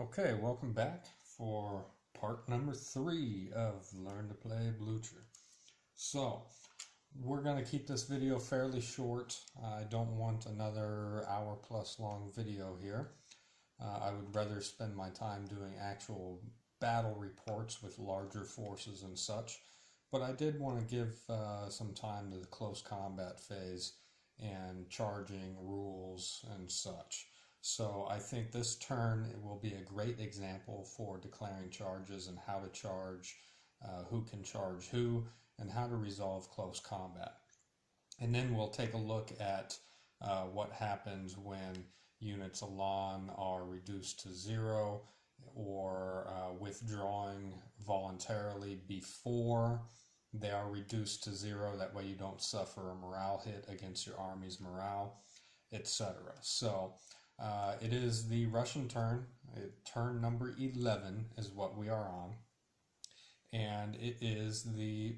Okay, welcome back for part number 3 of Learn to Play Blucher. So, we're going to keep this video fairly short. I don't want another hour plus long video here. I would rather spend my time doing actual battle reports with larger forces and such. But I did want to give some time to the close combat phase and charging rules and such. So I think this turn will be a great example for declaring charges and how to charge, who can charge who, and how to resolve close combat. And then we'll take a look at what happens when units Elan are reduced to 0 or withdrawing voluntarily before they are reduced to 0. That way you don't suffer a morale hit against your army's morale, etc. So it is the Russian turn. Turn number 11 is what we are on. And it is the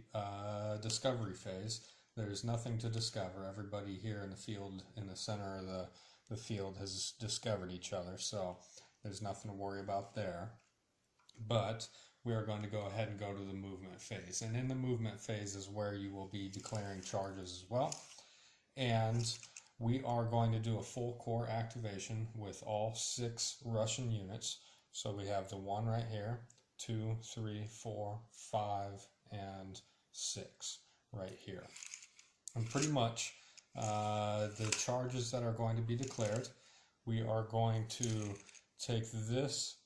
discovery phase. There's nothing to discover. Everybody here in the field, in the center of the field, has discovered each other. So there's nothing to worry about there. But we are going to go ahead and go to the movement phase. And in the movement phase is where you will be declaring charges as well. And we are going to do a full core activation with all 6 Russian units. So we have the 1 right here, 2, 3, 4, 5, and 6 right here. And pretty much the charges that are going to be declared, we are going to take this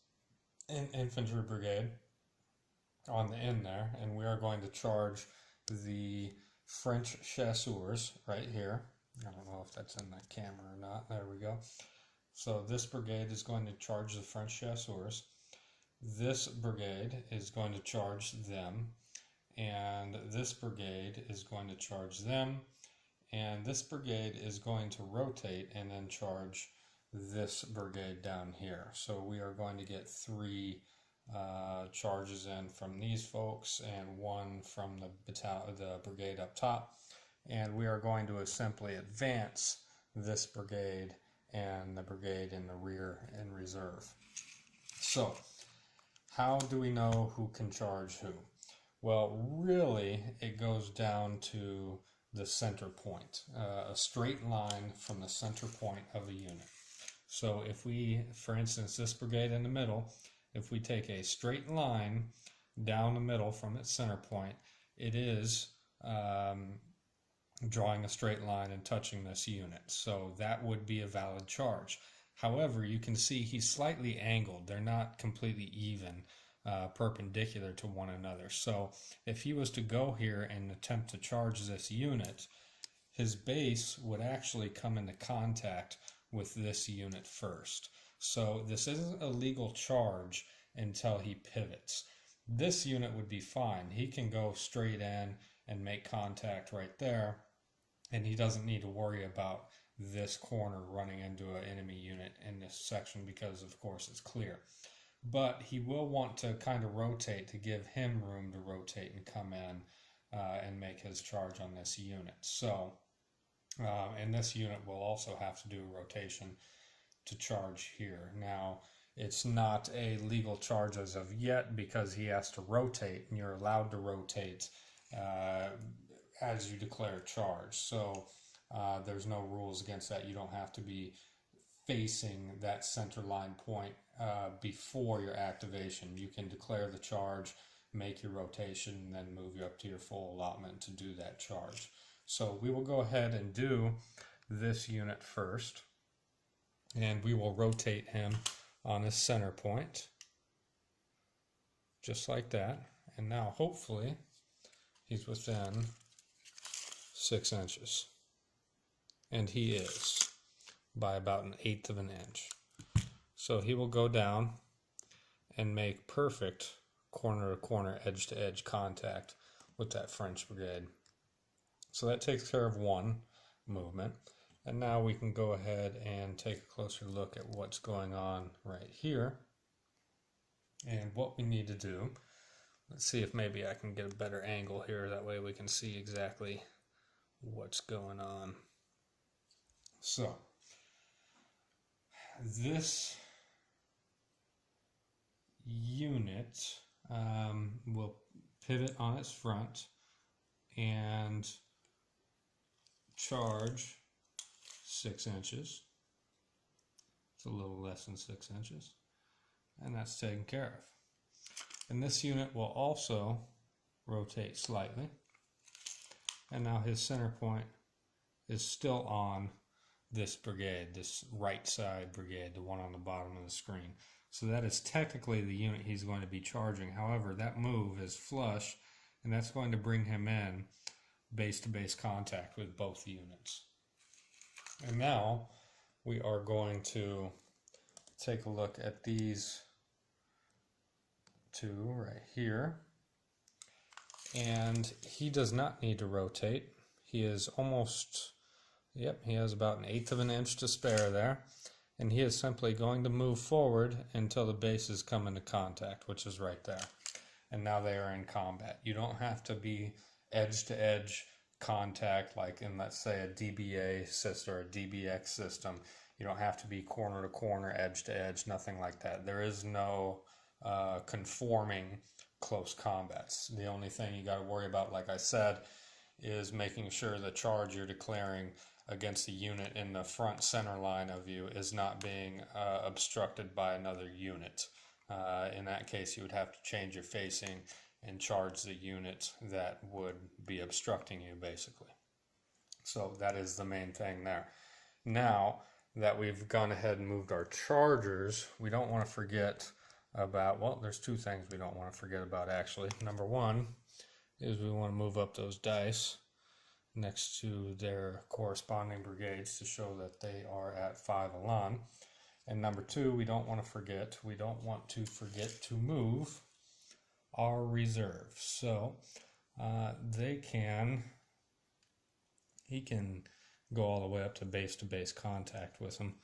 infantry brigade on the end there, and we are going to charge the French chasseurs right here. I don't know if that's in the camera or not. There we go. So this brigade is going to charge the French chasseurs. This brigade is going to charge them. And this brigade is going to charge them. And this brigade is going to rotate and then charge this brigade down here. So we are going to get 3 charges in from these folks and 1 from the brigade up top. And we are going to simply advance this brigade and the brigade in the rear in reserve. So, how do we know who can charge who? Well, really, it goes down to the center point, a straight line from the center point of a unit. So if we, for instance, this brigade in the middle, if we take a straight line down the middle from its center point, it is drawing a straight line and touching this unit. So that would be a valid charge. However, you can see he's slightly angled. They're not completely even, perpendicular to one another. So if he was to go here and attempt to charge this unit, his base would actually come into contact with this unit first. So this isn't a legal charge until he pivots. This unit would be fine. He can go straight in and make contact right there, and he doesn't need to worry about this corner running into an enemy unit in this section because, of course, it's clear. But he will want to kind of rotate to give him room to rotate and come in and make his charge on this unit. So, and this unit will also have to do a rotation to charge here. Now, it's not a legal charge as of yet because he has to rotate, and you're allowed to rotate as you declare charge. So there's no rules against that. You don't have to be facing that center line point before your activation. You can declare the charge, make your rotation, and then move you up to your full allotment to do that charge. So we will go ahead and do this unit first, and we will rotate him on his center point, just like that. And now hopefully he's within 6 inches. And he is by about 1/8 of an inch. So he will go down and make perfect corner to corner, edge to edge contact with that French brigade. So that takes care of one movement. And now we can go ahead and take a closer look at what's going on right here and what we need to do. Let's see if maybe I can get a better angle here. That way we can see exactly what's going on. So, this unit will pivot on its front and charge 6 inches. It's a little less than 6 inches, and that's taken care of. And this unit will also rotate slightly, and now his center point is still on this brigade, this right side brigade, the one on the bottom of the screen. So that is technically the unit he's going to be charging. However, that move is flush, and that's going to bring him in base-to-base contact with both units. And now we are going to take a look at these two right here. And he does not need to rotate. He is almost, yep, he has about 1/8 of an inch to spare there. And he is simply going to move forward until the bases come into contact, which is right there. And now they are in combat. You don't have to be edge-to-edge contact like in, let's say, a DBA system or a DBX system. You don't have to be corner-to-corner, edge-to-edge, nothing like that. There is no conforming close combats. The only thing you got to worry about, like I said, is making sure the charge you're declaring against the unit in the front center line of you is not being obstructed by another unit. In that case, you would have to change your facing and charge the unit that would be obstructing you, basically. So that is the main thing there. Now that we've gone ahead and moved our chargers, we don't want to forget about, well, there's two things we don't want to forget about, actually. Number one is we want to move up those dice next to their corresponding brigades to show that they are at 5 elan. And number two, we don't want to forget to move our reserve. So he can go all the way up to base contact with them.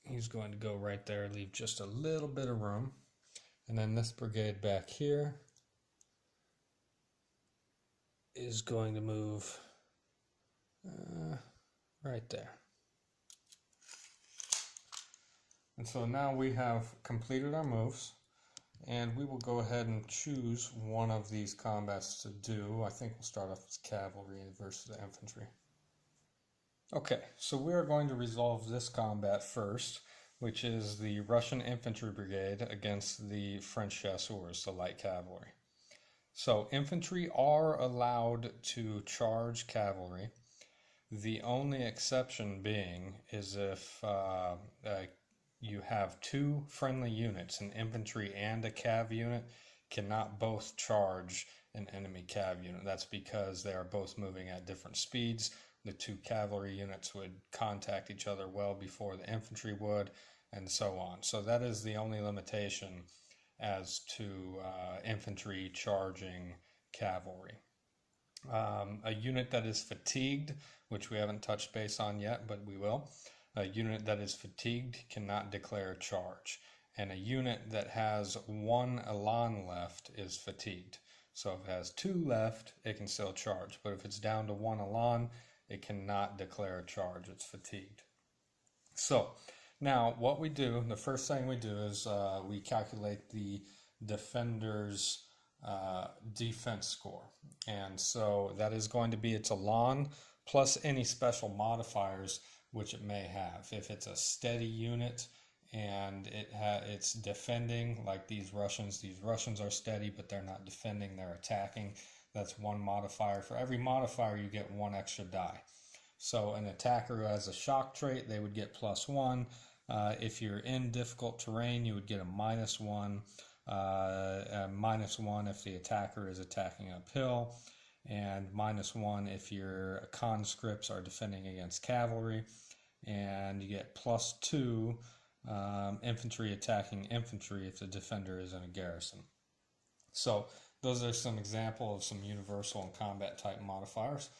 He's going to go right there, leave just a little bit of room. And then this brigade back here is going to move right there. And so now we have completed our moves, and we will go ahead and choose one of these combats to do. I think we'll start off with cavalry versus the infantry. Okay, so we are going to resolve this combat first, which is the Russian infantry brigade against the French chasseurs, the light cavalry. So infantry are allowed to charge cavalry. The only exception being is if you have two friendly units, an infantry and a cav unit, cannot both charge an enemy cav unit. That's because they are both moving at different speeds. The two cavalry units would contact each other well before the infantry would, and so on. So that is the only limitation as to infantry charging cavalry. A unit that is fatigued, which we haven't touched base on yet, but we will. A unit that is fatigued cannot declare charge. And a unit that has 1 elan left is fatigued. So if it has 2 left, it can still charge. But if it's down to 1 elan, it cannot declare a charge. It's fatigued. So now what we do, the first thing we do is we calculate the defender's defense score. And so that is going to be its elan plus any special modifiers which it may have. If it's a steady unit and it's defending, like these Russians are steady, but they're not defending, they're attacking. That's one modifier. For every modifier, you get 1 extra die. So an attacker who has a shock trait, they would get +1. If you're in difficult terrain, you would get a -1. -1 if the attacker is attacking uphill, and -1 if your conscripts are defending against cavalry, and you get +2 infantry attacking infantry if the defender is in a garrison. So those are some examples of some universal and combat type modifiers.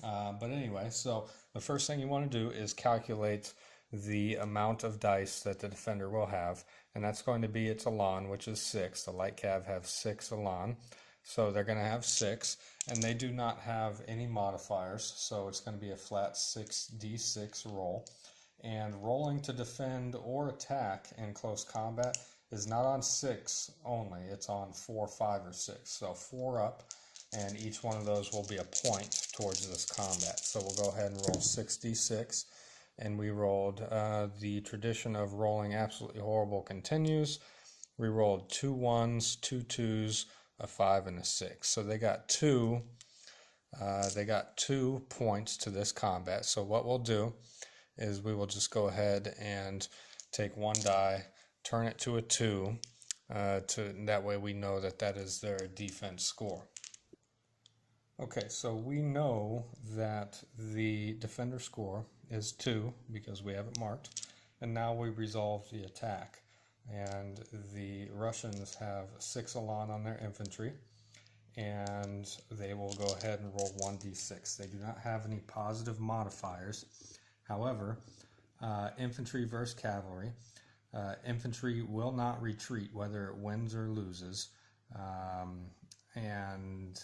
But anyway, so the first thing you want to do is calculate the amount of dice that the defender will have, and that's going to be its elan, which is 6. The light cav have 6 elan, so they're going to have 6, and they do not have any modifiers, so it's going to be a flat 6d6 roll. And rolling to defend or attack in close combat is not on 6 only, it's on 4, 5, or 6. So 4 up, and each one of those will be a point towards this combat. So we'll go ahead and roll 6d6, and we rolled the tradition of rolling absolutely horrible continues. We rolled 2 1s, 2 2s, a 5, and a 6. So they got 2 points to this combat. So what we'll do is we will just go ahead and take one die, turn it to a 2, that way we know that that is their defense score. Okay, so we know that the defender score is 2 because we have it marked, and now we resolve the attack. And the Russians have 6 Elan on their infantry, and they will go ahead and roll 1d6. They do not have any positive modifiers. However, infantry versus cavalry, infantry will not retreat whether it wins or loses, and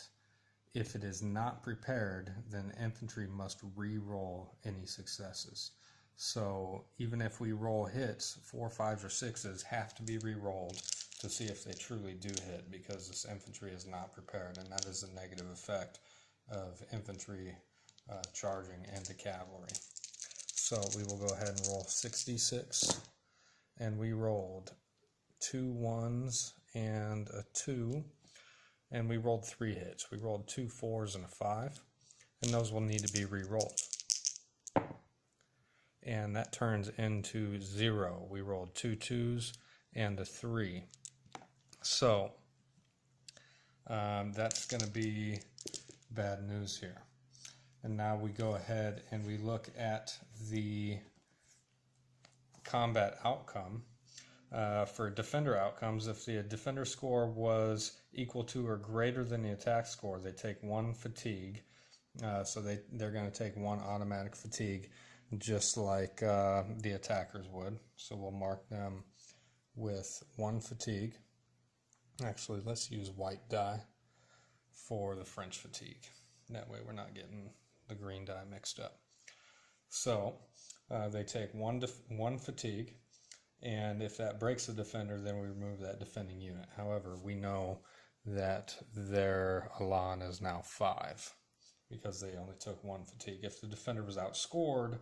if it is not prepared, then infantry must re-roll any successes. So even if we roll hits, 4, 5s, or 6s have to be re-rolled to see if they truly do hit, because this infantry is not prepared, and that is a negative effect of infantry charging into cavalry. So we will go ahead and roll 6d6, and we rolled 2 1s and a 2, and we rolled 3 hits. We rolled 2 4s and a 5, and those will need to be re-rolled. And that turns into 0. We rolled 2 2s and a 3. So that's going to be bad news here. And now we go ahead and we look at the combat outcome. For defender outcomes, if the defender score was equal to or greater than the attack score, they take 1 fatigue. So they're going to take 1 automatic fatigue, just like the attackers would. So we'll mark them with 1 fatigue. Actually, let's use white die for the French fatigue. That way we're not getting the green die mixed up. So they take 1 fatigue, and if that breaks the defender, then we remove that defending unit. However, we know that their Elan is now 5 because they only took 1 fatigue. If the defender was outscored,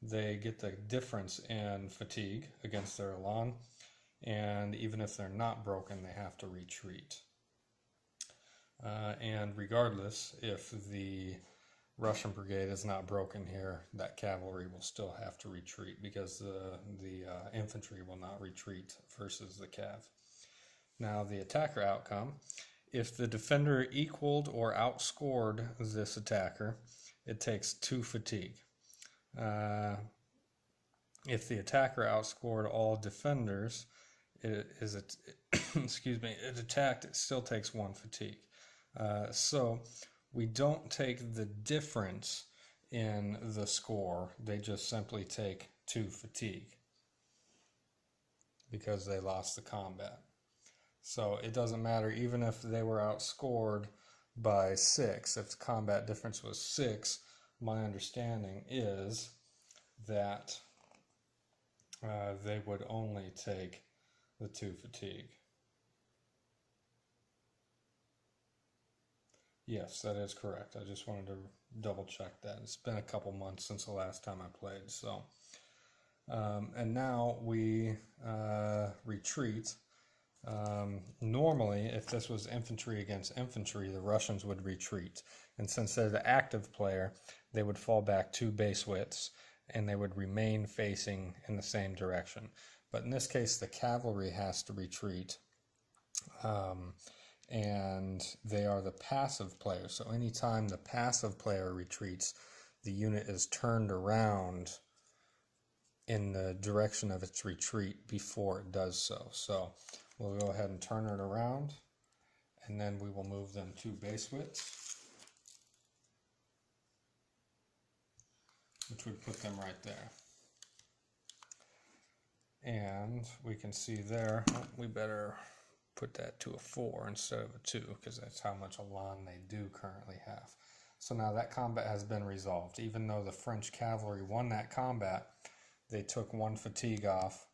they get the difference in fatigue against their Elan, and even if they're not broken, they have to retreat. And regardless, if the Russian brigade is not broken here, that cavalry will still have to retreat, because the infantry will not retreat versus the cav. Now the attacker outcome, if the defender equaled or outscored this attacker, it takes 2 fatigue. If the attacker outscored all defenders, it attacked, it still takes 1 fatigue. So we don't take the difference in the score, they just simply take 2 fatigue because they lost the combat. So it doesn't matter, even if they were outscored by 6, if the combat difference was 6, my understanding is that they would only take the 2 fatigue. Yes, that is correct. I just wanted to double check that. It's been a couple months since the last time I played. So, and now we retreat. Normally, if this was infantry against infantry, the Russians would retreat. And since they're the active player, they would fall back 2 base widths, and they would remain facing in the same direction. But in this case, the cavalry has to retreat. And they are the passive player. So anytime the passive player retreats, the unit is turned around in the direction of its retreat before it does so. So we'll go ahead and turn it around, and then we will move them 2 base widths, which would put them right there. And we can see there, we better put that to a 4 instead of a 2, because that's how much Elan they do currently have. So now that combat has been resolved. Even though the French cavalry won that combat, they took 1 fatigue off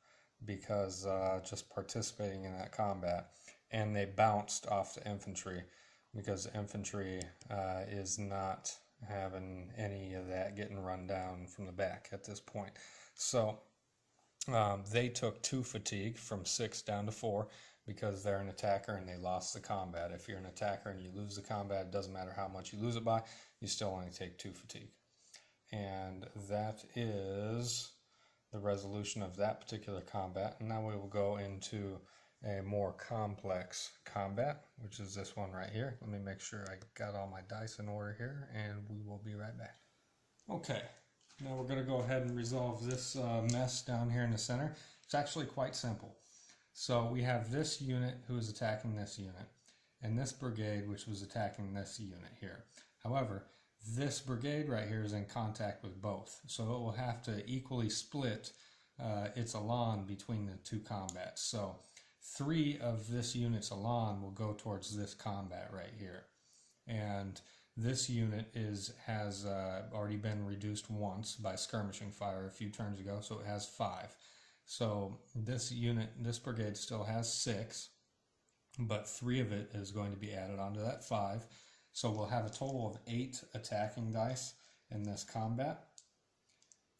because just participating in that combat, and they bounced off the infantry because the infantry is not having any of that getting run down from the back at this point. So they took 2 fatigue from 6 down to 4 because they're an attacker and they lost the combat. If you're an attacker and you lose the combat, it doesn't matter how much you lose it by, you still only take 2 fatigue. And that is the resolution of that particular combat. And now we will go into a more complex combat, which is this one right here. Let me make sure I got all my dice in order here, and we will be right back. Okay, now we're going to go ahead and resolve this mess down here in the center. It's actually quite simple. So we have this unit who is attacking this unit, and this brigade which was attacking this unit here. However, this brigade right here is in contact with both, so it will have to equally split its elan between the 2 combats. So 3 of this unit's elan will go towards this combat right here, and this unit has already been reduced once by skirmishing fire a few turns ago, so it has 5. So this brigade still has 6, but 3 of it is going to be added onto that 5. So we'll have a total of 8 attacking dice in this combat,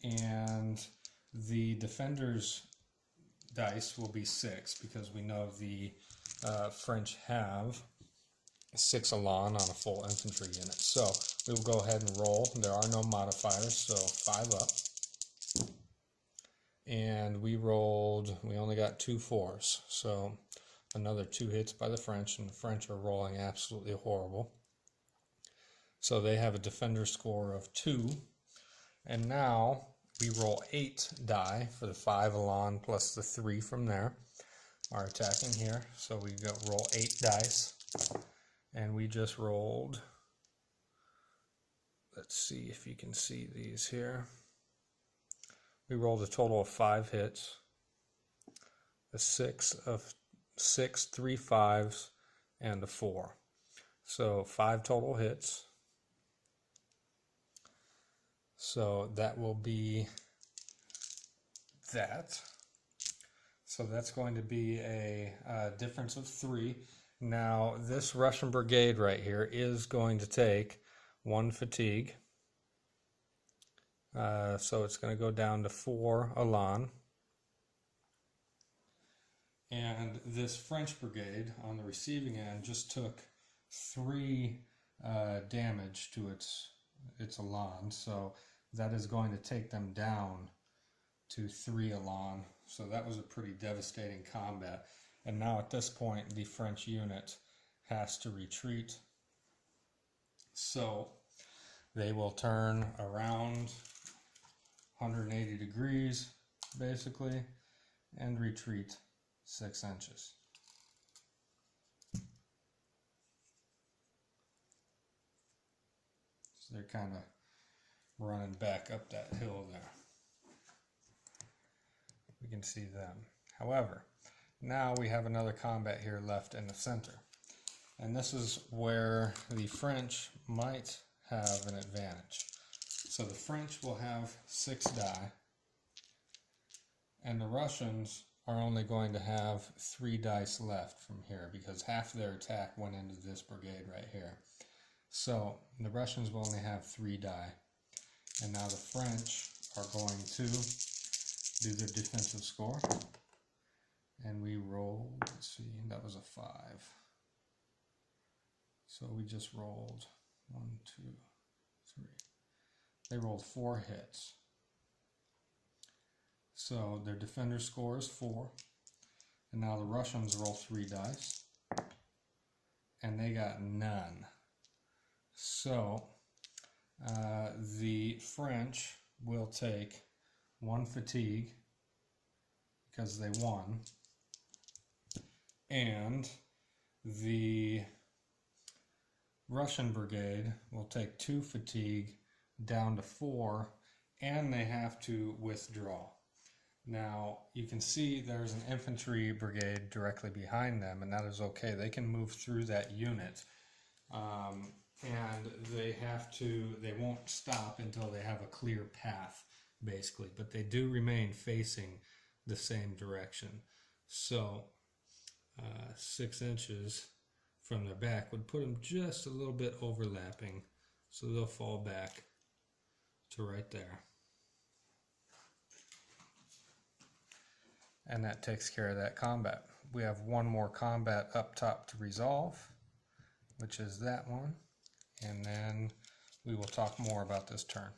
and the defender's dice will be 6 because we know the French have 6 elan on a full infantry unit. So we will go ahead and roll. There are no modifiers, so 5 up. And we only got 2 4s, so another 2 hits by the French, and the French are rolling absolutely horrible. So they have a defender score of 2, and now we roll 8 die for the 5 elan plus the 3 from there are attacking here. So we roll 8 dice, and we just rolled, let's see if you can see these here. We rolled a total of 5 hits, a 6, 3 5s, and a 4. So 5 total hits. So that will be that. So that's going to be a difference of 3. Now this Russian brigade right here is going to take 1 fatigue. So it's going to go down to 4 elan. And this French brigade on the receiving end just took 3 damage to its elan. So that is going to take them down to 3 elan. So that was a pretty devastating combat. And now at this point, the French unit has to retreat. So they will turn around 180 degrees, basically, and retreat 6 inches. So they're kind of running back up that hill there. We can see them. However, now we have another combat here left in the center. And this is where the French might have an advantage. So the French will have 6 die, and the Russians are only going to have 3 dice left from here because half their attack went into this brigade right here. So the Russians will only have 3 die. And now the French are going to do their defensive score. And we rolled, let's see, that was a 5. So we just rolled 1, 2, 3. They rolled 4 hits. So their defender score is 4. And now the Russians roll 3 dice. And they got none. So the French will take 1 fatigue because they won. And the Russian brigade will take 2 fatigue down to 4, and they have to withdraw. Now you can see there's an infantry brigade directly behind them, and that is okay. They can move through that unit, and they won't stop until they have a clear path, basically, but they do remain facing the same direction. So 6 inches from their back would put them just a little bit overlapping, so they'll fall back to right there. And that takes care of that combat. We have one more combat up top to resolve, which is that one, and then we will talk more about this turn.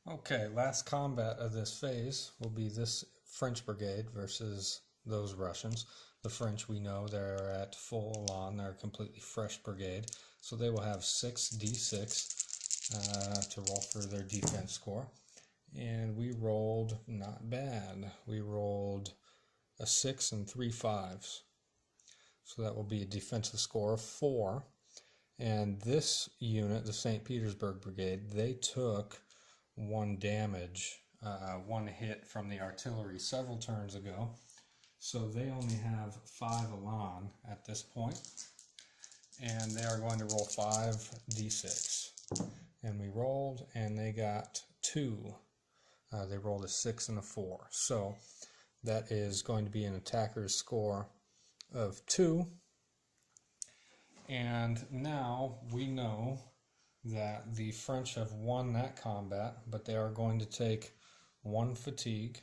Okay, last combat of this phase will be this French brigade versus those Russians. The French, we know they're at full elan, they're a completely fresh brigade, so they will have 6d6 to roll for their defense score. And we rolled not bad. We rolled a 6 and 3 5s. So that will be a defensive score of 4. And this unit, the St. Petersburg Brigade, they took 1 damage, 1 hit from the artillery several turns ago. So they only have 5 elan at this point. And they are going to roll 5d6. And we rolled, and they got 2. They rolled a 6 and a 4. So that is going to be an attacker's score of 2. And now we know that the French have won that combat, but they are going to take 1 fatigue.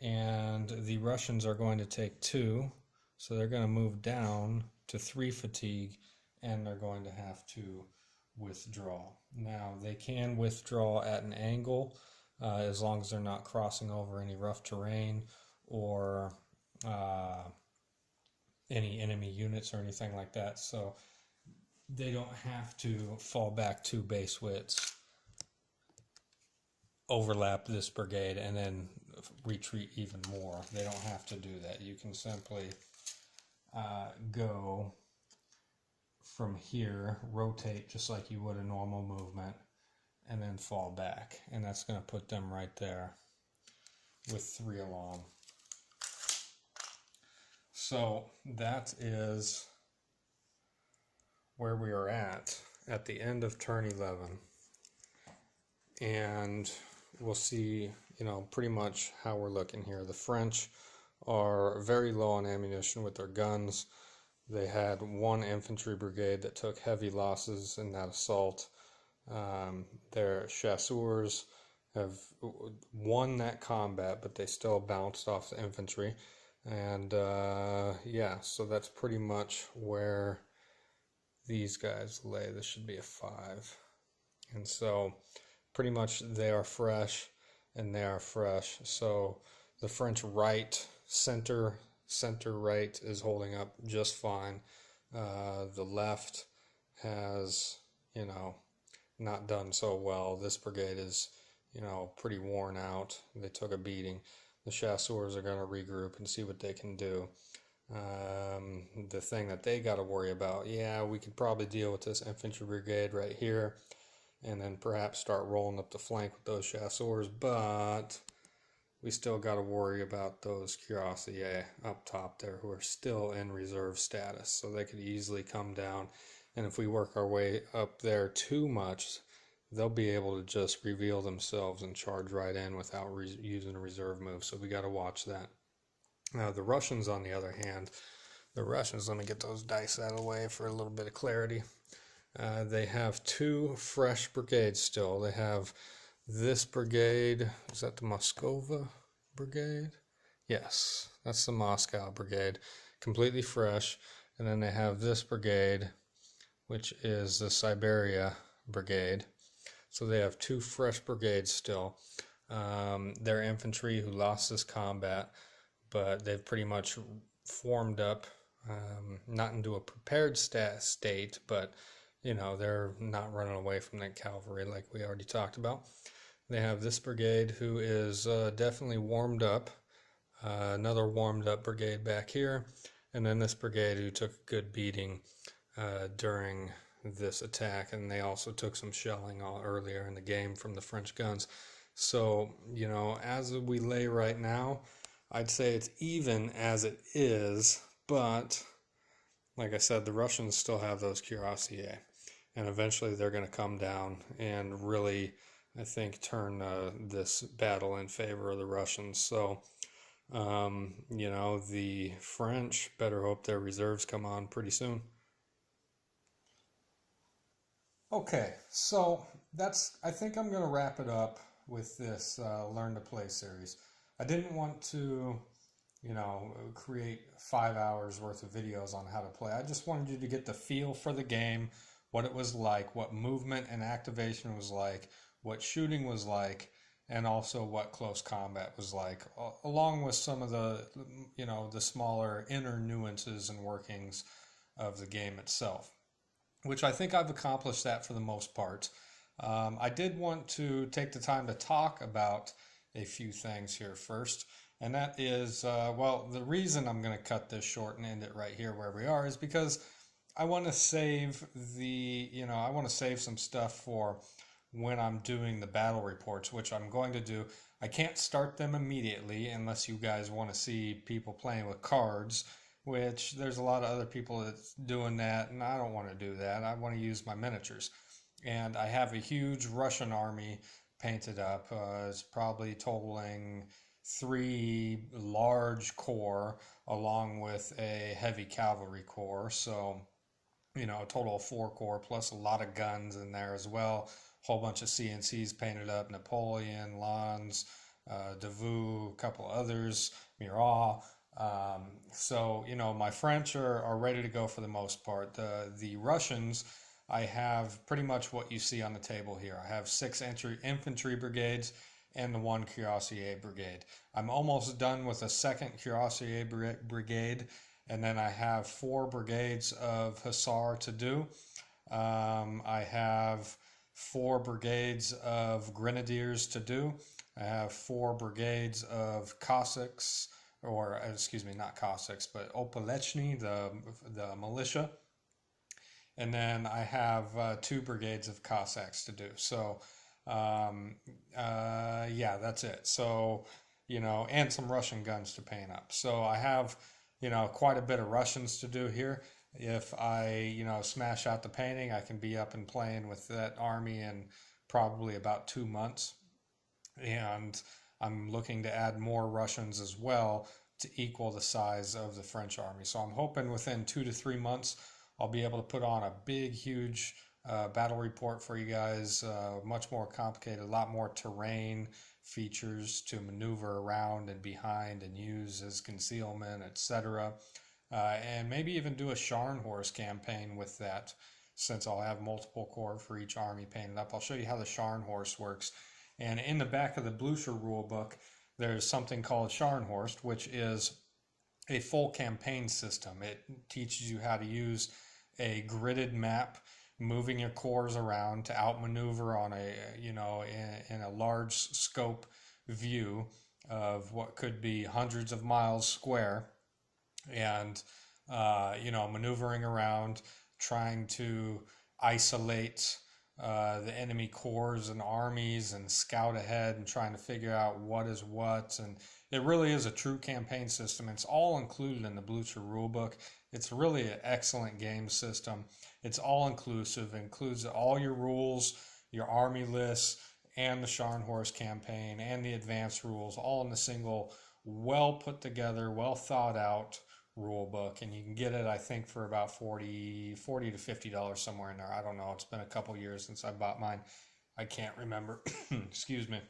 And the Russians are going to take 2. So they're going to move down to 3 fatigue, and they're going to have to withdraw. Now they can withdraw at an angle as long as they're not crossing over any rough terrain or any enemy units or anything like that, so they don't have to fall back 2 base widths, overlap this brigade, and then retreat even more. They don't have to do that. You can simply go from here, rotate just like you would a normal movement, and then fall back. And that's going to put them right there with 3 elan. So that is where we are at the end of turn 11. And we'll see, pretty much how we're looking here. The French are very low on ammunition with their guns. They had 1 infantry brigade that took heavy losses in that assault. Their chasseurs have won that combat, but they still bounced off the infantry. And yeah, so that's pretty much where these guys lay. This should be a 5. And so pretty much they are fresh, and they are fresh. So the French right, center right is holding up just fine. The left has, not done so well. This brigade is, pretty worn out. They took a beating. The chasseurs are going to regroup and see what they can do. The thing that they got to worry about, we could probably deal with this infantry brigade right here, and then perhaps start rolling up the flank with those chasseurs, but we still got to worry about those cuirassiers up top there who are still in reserve status, so they could easily come down, and if we work our way up there too much, they'll be able to just reveal themselves and charge right in without using a reserve move, so we got to watch that. Now the Russians, on the other hand, let me get those dice out of the way for a little bit of clarity. They have 2 fresh brigades still. They have this brigade. Is that the Moskova brigade? Yes, that's the Moscow brigade, completely fresh. And then they have this brigade, which is the Siberia brigade. So they have 2 fresh brigades still. They're infantry who lost this combat, but they've pretty much formed up, not into a prepared state, but they're not running away from that cavalry like we already talked about. They have this brigade who is definitely warmed up, another warmed up brigade back here, and then this brigade who took a good beating during this attack, and they also took some shelling earlier in the game from the French guns. So, as we lay right now, I'd say it's even as it is, but like I said, the Russians still have those cuirassiers, and eventually they're going to come down and really I think, turn this battle in favor of the Russians. So, you know, the French better hope their reserves come on pretty soon. Okay, so I think I'm going to wrap it up with this Learn to Play series. I didn't want to, you know, create 5 hours worth of videos on how to play. I just wanted you to get the feel for the game, what it was like, what movement and activation was like, what shooting was like, and also what close combat was like, along with some of the, you know, the smaller inner nuances and workings of the game itself, which I think I've accomplished that for the most part. I did want to take the time to talk about a few things here first, and that is, well, the reason I'm going to cut this short and end it right here where we are is because I want to save I want to save some stuff for when I'm doing the battle reports, which I'm going to do. I can't start them immediately unless you guys want to see people playing with cards, which there's a lot of other people that's doing that, and I don't want to do that. I want to use my miniatures. And I have a huge Russian army painted up. It's probably totaling 3 large corps along with a heavy cavalry corps. So, you know, a total of 4 corps plus a lot of guns in there as well. Whole bunch of CNCs painted up, Napoleon, Lens, Davout, a couple others, Murat. So, you know, my French are ready to go for the most part. The Russians, I have pretty much what you see on the table here. I have 6 infantry brigades and the 1 cuirassier brigade. I'm almost done with a 2nd cuirassier brigade, and then I have 4 brigades of hussar to do. I have 4 brigades of grenadiers to do. I have 4 brigades of Cossacks, or excuse me, not Cossacks, but Opolechny, the militia. And then I have 2 brigades of Cossacks to do. So, yeah, that's it. So, you know, and some Russian guns to paint up. So I have, you know, quite a bit of Russians to do here. If I, you know, smash out the painting, I can be up and playing with that army in probably about 2 months. And I'm looking to add more Russians as well to equal the size of the French army. So I'm hoping within 2 to 3 months, I'll be able to put on a big, huge battle report for you guys. Much more complicated, a lot more terrain features to maneuver around and behind and use as concealment, etc. And maybe even do a Scharnhorst campaign with that, since I'll have multiple corps for each army painted up. I'll show you how the Scharnhorst works. And in the back of the Blucher rulebook, there's something called Scharnhorst, which is a full campaign system. It teaches you how to use a gridded map, moving your corps around to outmaneuver on a, you know, in a large scope view of what could be hundreds of miles square, and you know, maneuvering around, trying to isolate the enemy corps and armies and scout ahead and trying to figure out what is what. And it really is a true campaign system. It's all included in the Blucher rulebook. It's really an excellent game system. It's all inclusive. It includes all your rules, your army lists, and the Scharnhorst campaign and the advanced rules, all in a single, well put together, well thought out rule book. And you can get it, I think, for about $40 to $50 somewhere in there. I don't know. It's been a couple years since I bought mine. I can't remember. Excuse me.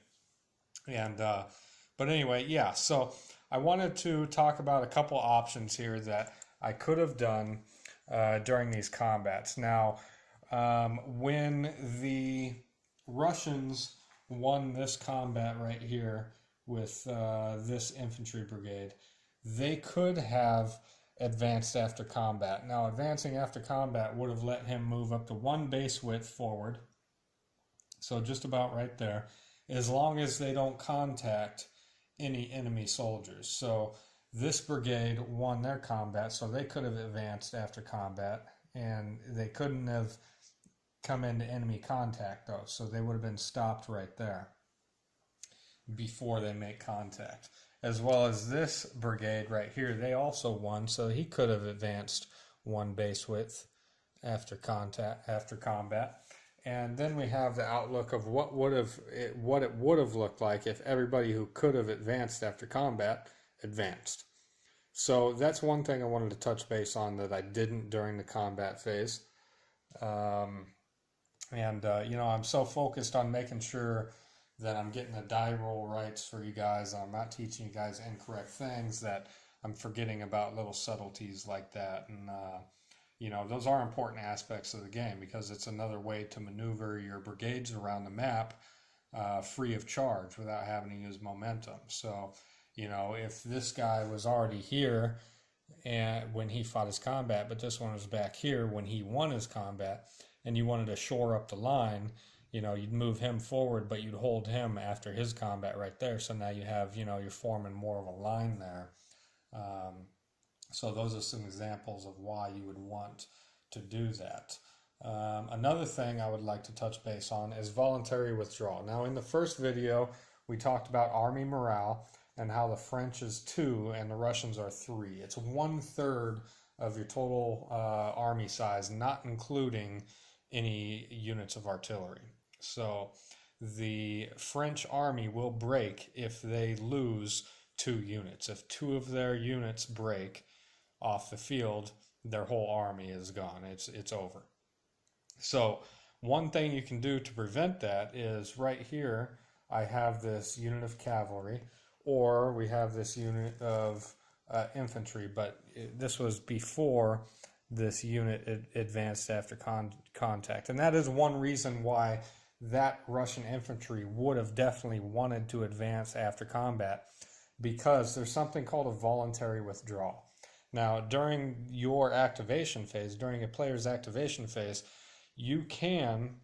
And but anyway, yeah. So I wanted to talk about a couple options here that I could have done during these combats. Now, when the Russians won this combat right here with this infantry brigade, they could have advanced after combat. Now, advancing after combat would have let him move up to 1 base width forward, so just about right there, as long as they don't contact any enemy soldiers. So this brigade won their combat, so they could have advanced after combat, and they couldn't have come into enemy contact though, so they would have been stopped right there before they make contact. As well as this brigade right here, they also won, so he could have advanced 1 base width after combat. And then we have the outlook of what it would have looked like if everybody who could have advanced after combat advanced. So that's one thing I wanted to touch base on that I didn't during the combat phase. You know, I'm so focused on making sure that I'm getting the die roll rights for you guys. I'm not teaching you guys incorrect things that I'm forgetting about little subtleties like that. And, you know, those are important aspects of the game because it's another way to maneuver your brigades around the map free of charge without having to use momentum. So, you know, if this guy was already here and when he fought his combat, but this one was back here when he won his combat, and you wanted to shore up the line, you know, you'd move him forward, but you'd hold him after his combat right there. So now you have, you know, you're forming more of a line there. So those are some examples of why you would want to do that. Another thing I would like to touch base on is voluntary withdrawal. Now, in the first video, we talked about army morale and how the French is 2 and the Russians are 3. It's 1/3 of your total army size, not including any units of artillery. So the French army will break if they lose 2 units. If 2 of their units break off the field, their whole army is gone. It's over. So one thing you can do to prevent that is right here I have this unit of cavalry, or we have this unit of infantry, but this was before this unit advanced after contact. And that is one reason why that Russian infantry would have definitely wanted to advance after combat, because there's something called a voluntary withdrawal. Now, during your activation phase, during a player's activation phase, you can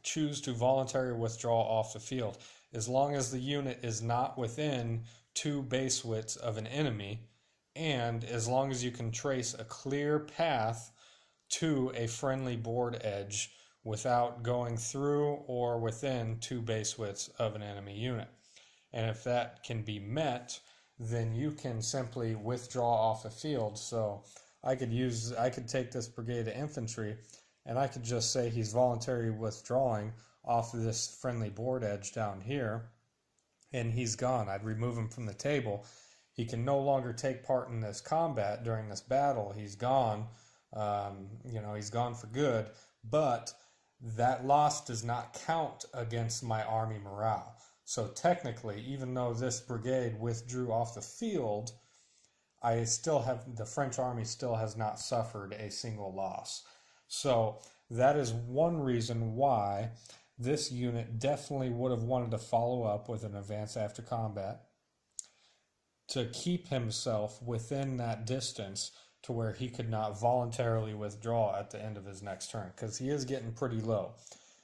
choose to voluntarily withdraw off the field as long as the unit is not within 2 base widths of an enemy, and as long as you can trace a clear path to a friendly board edge without going through or within 2 base widths of an enemy unit. And if that can be met, then you can simply withdraw off the field. So I could take this brigade of infantry and I could just say he's voluntarily withdrawing off of this friendly board edge down here, and he's gone. I'd remove him from the table. He can no longer take part in this combat during this battle. He's gone. You know, he's gone for good, but that loss does not count against my army morale. So technically, even though this brigade withdrew off the field, I still have, the French army still has not suffered a single loss. So that is one reason why this unit definitely would have wanted to follow up with an advance after combat to keep himself within that distance to where he could not voluntarily withdraw at the end of his next turn, because he is getting pretty low.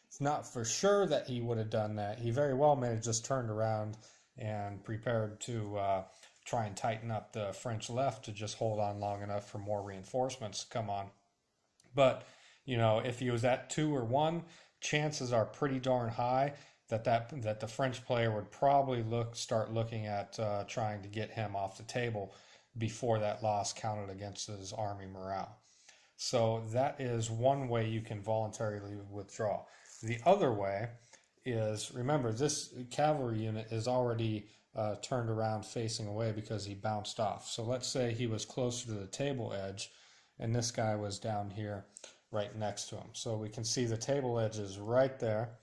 It's not for sure that he would have done that. He very well may have just turned around and prepared to try and tighten up the French left to just hold on long enough for more reinforcements to come on. But, you know, if he was at 2 or 1, chances are pretty darn high that the French player would probably start looking at trying to get him off the table before that loss counted against his army morale. So that is one way you can voluntarily withdraw. The other way is, remember, this cavalry unit is already turned around facing away because he bounced off. So let's say he was closer to the table edge and this guy was down here right next to him. So we can see the table edge is right there.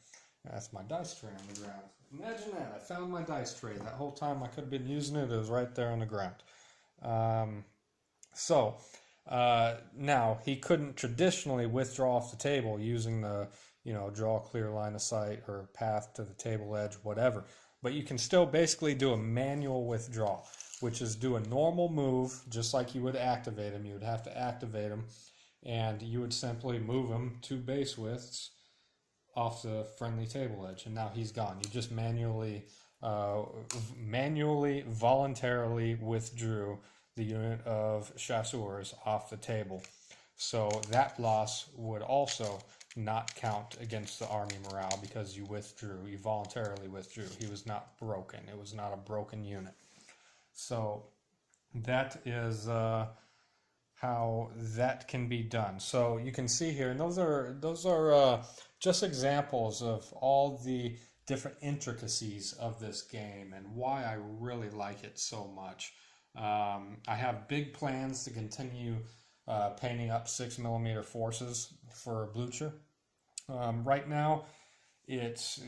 That's my dice tray on the ground. Imagine that. I found my dice tray. That whole time I could have been using it. It was right there on the ground. Now, he couldn't traditionally withdraw off the table using the, you know, draw a clear line of sight or path to the table edge, whatever. But you can still basically do a manual withdrawal, which is do a normal move, just like you would activate him. You would have to activate him, and you would simply move him 2 base widths off the friendly table edge, and now he's gone. You just manually, voluntarily withdrew the unit of chasseurs off the table. So that loss would also not count against the army morale because you voluntarily withdrew. He was not broken. It was not a broken unit. So that is how that can be done. So you can see here, and those are just examples of all the different intricacies of this game and why I really like it so much. I have big plans to continue painting up 6mm forces for Blucher. Right now, it's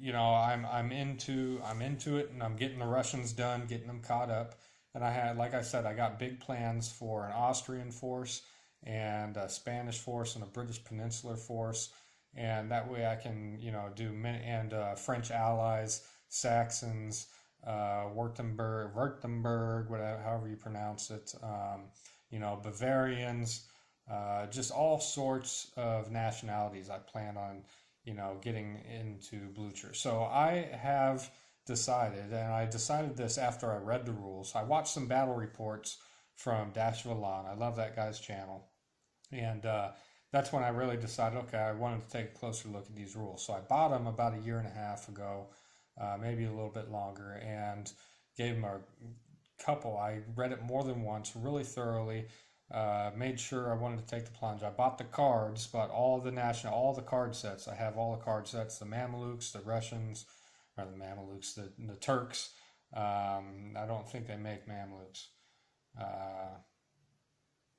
I'm into it, and I'm getting the Russians done, getting them caught up. And like I said, I got big plans for an Austrian force and a Spanish force and a British Peninsular force, and that way I can do French allies, Saxons, Württemberg, whatever, however you pronounce it, Bavarians, just all sorts of nationalities I plan on, getting into Blucher. So I have decided, and I decided this after I read the rules. I watched some battle reports from Dash Villan. I love that guy's channel. And that's when I really decided, okay, I wanted to take a closer look at these rules. So I bought them about a year and a half ago, maybe a little bit longer, and gave them a couple. I read it more than once, really thoroughly, made sure I wanted to take the plunge. I bought the cards, bought all the card sets. I have all the card sets, the Mamelukes, the Russians, or the Mamelukes, the Turks. I don't think they make Mamelukes.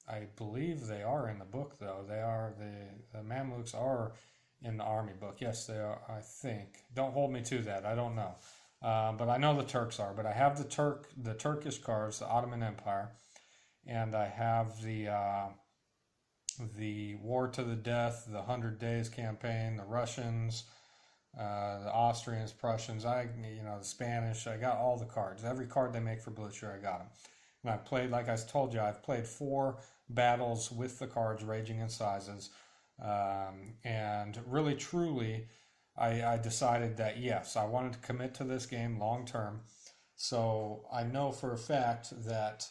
I believe they are in the book, though. They are, the Mamelukes are in the army book. Yes, they are, I think. Don't hold me to that. I don't know. But I know the Turks are. But I have the Turkish cards, the Ottoman Empire, and I have the War to the Death, the 100 Days campaign, the Russians, the Austrians, Prussians, the Spanish. I got all the cards. Every card they make for Blucher, I got them. And I played, like I told you, I've played 4 battles with the cards, Raging Incisors. And really, truly, I decided that, yes, I wanted to commit to this game long term. So I know for a fact that,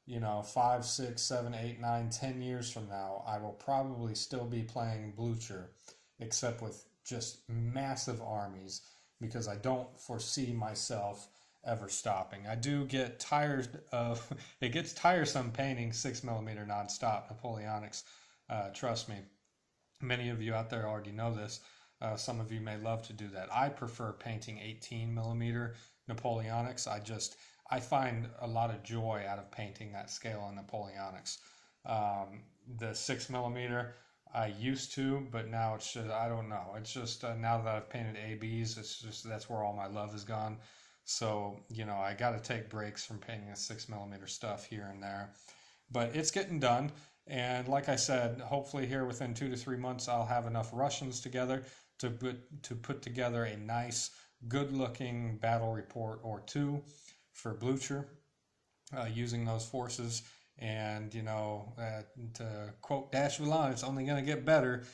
5, 6, 7, 8, 9, 10 years from now, I will probably still be playing Blucher, except with just massive armies, because I don't foresee myself ever stopping. I do get tired of, it gets tiresome painting 6mm nonstop Napoleonics, trust me. Many of you out there already know this. Some of you may love to do that. I prefer painting 18mm Napoleonics. I find a lot of joy out of painting that scale on Napoleonics. The 6mm, I used to, but now it's just, I don't know. It's just, now that I've painted ABs, it's just, that's where all my love is gone. So, I got to take breaks from painting the 6mm stuff here and there. But it's getting done. And like I said, hopefully here within 2 to 3 months, I'll have enough Russians together to put together a nice, good-looking battle report or 2 for Blucher, using those forces. And, to quote Dash Villan, it's only going to get better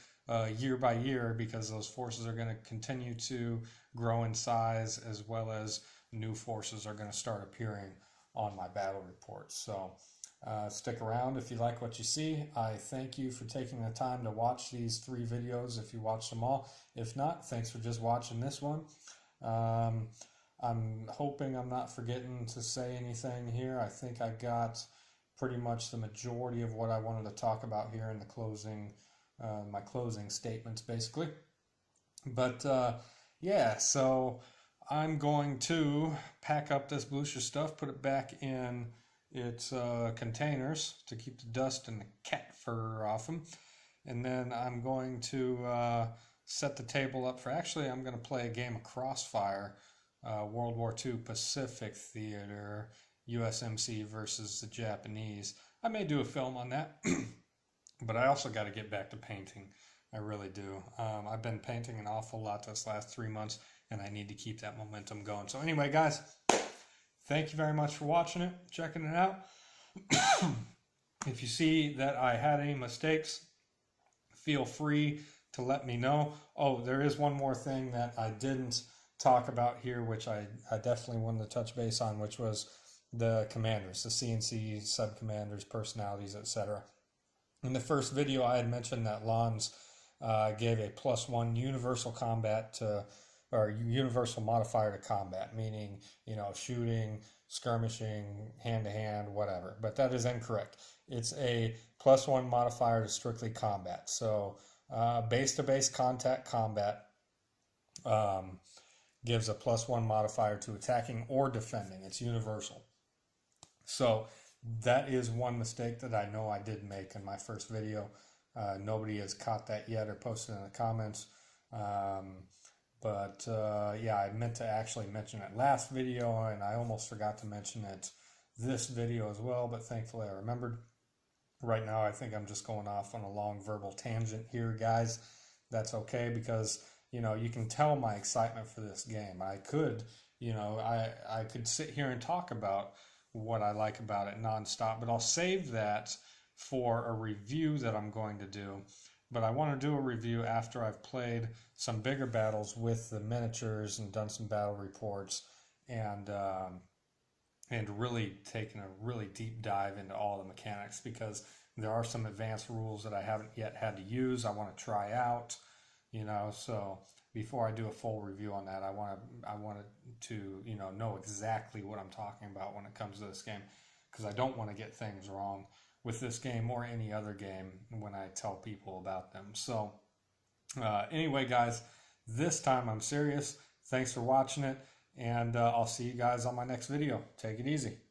year by year, because those forces are going to continue to grow in size, as well as new forces are going to start appearing on my battle reports. So stick around if you like what you see. I thank you for taking the time to watch these 3 videos if you watched them all. If not, thanks for just watching this one. I'm hoping I'm not forgetting to say anything here. I think I got pretty much the majority of what I wanted to talk about here in the closing, my closing statements, basically. But yeah, so I'm going to pack up this Blucher stuff, put it back in its containers to keep the dust and the cat fur off them, and then I'm going to set the table up for, actually I'm going to play a game of Crossfire, World War II Pacific Theater, USMC versus the Japanese. I may do a film on that, but I also got to get back to painting. I really do. I've been painting an awful lot this last 3 months, and I need to keep that momentum going. So anyway, guys, thank you very much for watching it, checking it out. If you see that I had any mistakes, feel free to let me know. Oh, there is one more thing that I didn't talk about here, which I definitely wanted to touch base on, which was the commanders, the CNC sub-commanders, personalities, etc. In the first video, I had mentioned that Lons gave a +1 universal combat to, or universal modifier to combat, meaning, shooting, skirmishing, hand-to-hand, whatever. But that is incorrect. It's a +1 modifier to strictly combat. So Base-to-base contact combat gives a +1 modifier to attacking or defending. It's universal. So that is one mistake that I know I did make in my first video. Nobody has caught that yet or posted in the comments. Yeah, I meant to actually mention it last video, and I almost forgot to mention it this video as well, but thankfully I remembered. Right now I think I'm just going off on a long verbal tangent here, guys. That's okay, because you can tell my excitement for this game. I could I could sit here and talk about what I like about it nonstop, but I'll save that for a review that I'm going to do. But I want to do a review after I've played some bigger battles with the miniatures and done some battle reports, and really taken a really deep dive into all the mechanics, because there are some advanced rules that I haven't yet had to use. I want to try out, so before I do a full review on that, I wanted to know exactly what I'm talking about when it comes to this game, because I don't want to get things wrong with this game or any other game when I tell people about them. So anyway, guys, this time I'm serious. Thanks for watching it, and I'll see you guys on my next video. Take it easy.